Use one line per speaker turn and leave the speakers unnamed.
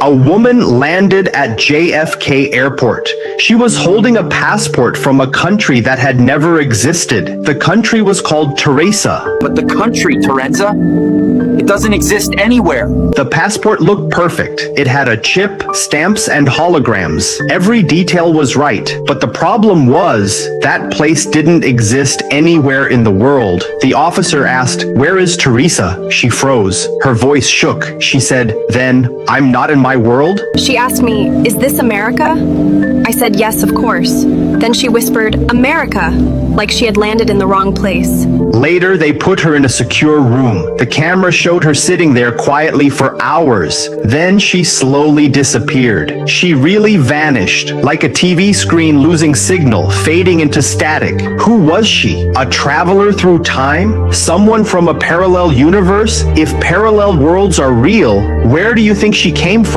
A woman landed at JFK Airport. She was holding a passport from a country that had never existed. The country was called Torenza.
But the country, Torenza? It doesn't exist anywhere.
The passport looked perfect. It had a chip, stamps, and holograms. Every detail was right, but the problem was that place didn't exist anywhere in the world. The officer asked, "Where is Teresa?" She froze. Her voice shook. She said, "Then I'm not in my world?"
She asked me, "Is this America?" I said, "Yes, of course." Then she whispered, "America," like she had landed in the wrong place.
Later, they put her in a secure room. The camera showed her sitting there quietly for hours. Then she slowly disappeared. She really vanished, like a TV screen losing signal, fading into static. Who was she? A traveler through time? Someone from a parallel universe? If parallel worlds are real, where do you think she came from?